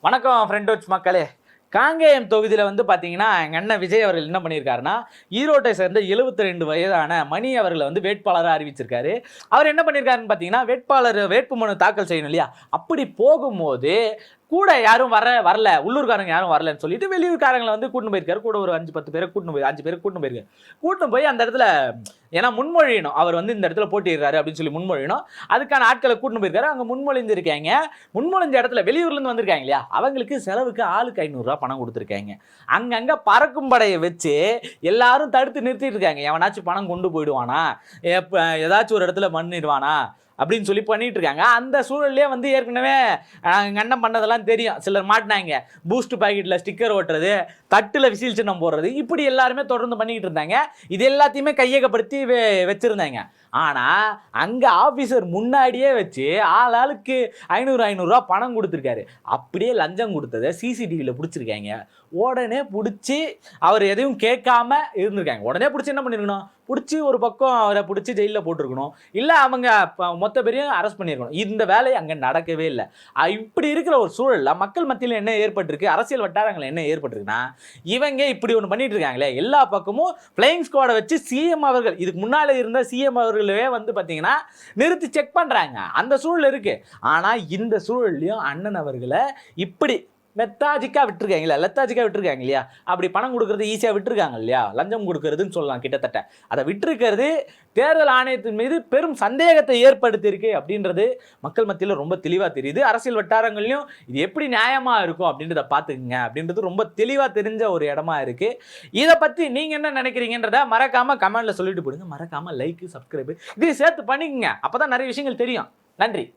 வணக்கம் ஃப்ரெண்டோச் மக்களே. காங்கேயம் தொகுதியில் வந்து பார்த்தீங்கன்னா எங்கள் அண்ணன் விஜய் அவர்கள் என்ன பண்ணியிருக்காருன்னா, ஈரோட்டை சேர்ந்த 72 வயதான மணி அவர்களை வந்து வேட்பாளராக அறிவிச்சிருக்காரு. அவர் என்ன பண்ணியிருக்காருன்னு பார்த்தீங்கன்னா, வேட்புமனு தாக்கல் செய்யணும் இல்லையா, அப்படி போகும்போது கூட யாரும் வரல, உள்ளூர்காரங்க யாரும் வரலன்னு சொல்லிட்டு வெளியூர்காரங்களை வந்து கூட்டின்னு போயிருக்காரு. கூட ஒரு 5-10 பேரை கூட்டின்னு போய் 5 பேரை கூட்டின்னு போயிருக்காரு. கூட்டின்னு போய் அந்த இடத்துல ஏன்னா முன்மொழியணும், அவர் வந்து இந்த இடத்துல போட்டிடுறாரு அப்படின்னு சொல்லி முன்மொழியணும். அதுக்கான ஆட்களை கூட்டின்னு போயிருக்காரு. அங்கே முன்மொழிஞ்சிருக்காங்க. முன்மொழிஞ்ச இடத்துல வெளியூர்லேருந்து வந்திருக்காங்க இல்லையா, அவங்களுக்கு செலவுக்கு ஆளுக்கு 500 பணம் கொடுத்துருக்காங்க. அங்கங்கே பறக்கும் படையை வச்சு எல்லாரும் தடுத்து நிறுத்திட்டு இருக்காங்க. எவனாச்சும் பணம் கொண்டு போயிடுவானா, ஏதாச்சும் ஒரு இடத்துல மண்ணிடுவானா அப்படின்னு சொல்லி பண்ணிட்டு இருக்காங்க. அந்த சூழல்லே வந்து ஏற்கனவே அண்ணன் பண்ணதெல்லாம் தெரியும். சிலர் மாட்டினாங்க, பூஸ்ட் பாக்கெட்டில் ஸ்டிக்கர் ஓட்டுறது, தட்டில் விசில் சின்னம் போடுறது, இப்படி எல்லாருமே தொடர்ந்து பண்ணிக்கிட்டு இருந்தாங்க. இது எல்லாத்தையுமே கையகப்படுத்தி வச்சிருந்தாங்க. ஆனால் அங்கே ஆஃபீஸர் முன்னாடியே வச்சு ஆளுக்கு 500 பணம் கொடுத்துருக்காரு. அப்படியே லஞ்சம் கொடுத்ததை சிசிடிவியில் பிடிச்சிருக்காங்க. உடனே பிடிச்சி அவர் எதையும் கேட்காம இருந்திருக்காங்க. உடனே பிடிச்சி என்ன பண்ணியிருக்கணும், பிடிச்சி ஒரு பக்கம் அவரை பிடிச்சி ஜெயிலில் போட்டிருக்கணும், இல்லை அவங்க மொத்த பேரையும் அரெஸ்ட் பண்ணியிருக்கணும். இந்த வேலை அங்கே நடக்கவே இல்லை. இப்படி இருக்கிற ஒரு சூழலில் மக்கள் மத்தியில் என்ன ஏற்பட்டிருக்கு, அரசியல் வட்டாரங்கள் என்ன ஏற்பட்டிருக்குன்னா, இவங்க இப்படி ஒன்று பண்ணிட்டு இருக்காங்களே, எல்லா பக்கமும் ஃப்ளையிங் ஸ்குவாடை வச்சு சிஎம் அவர்கள், இதுக்கு முன்னாலே இருந்த சிஎம் அவர்களே வந்து பார்த்தீங்கன்னா நிறுத்தி செக் பண்ணுறாங்க. அந்த சூழல் இருக்கு. ஆனால் இந்த சூழல்லையும் அண்ணன் அவர்களை இப்படி லெத்தாஜிக்காக விட்டுருக்காங்க இல்லையா, அப்படி பணம் கொடுக்கறது ஈஸியாக விட்டுருக்காங்க இல்லையா, லஞ்சம் கொடுக்கறதுன்னு சொல்லலாம் கிட்டத்தட்ட. அதை விட்டுருக்கிறது தேர்தல் ஆணையத்தின் மீது பெரும் சந்தேகத்தை ஏற்படுத்தியிருக்கு அப்படின்றது மக்கள் மத்தியில் ரொம்ப தெளிவாக தெரியுது. அரசியல் வட்டாரங்களையும் இது எப்படி நியாயமாக இருக்கும் அப்படின்றத பார்த்துக்குங்க அப்படின்றது ரொம்ப தெளிவாக தெரிஞ்ச ஒரு இடமா இருக்குது. இதை பற்றி நீங்கள் என்ன நினைக்கிறீங்கன்றத மறக்காமல் கமெண்டில் சொல்லிட்டு போடுங்க. மறக்காமல் லைக், சப்ஸ்கிரைபு இதையும் சேர்த்து பண்ணிக்கங்க. அப்போ தான் நிறைய விஷயங்கள் தெரியும். நன்றி.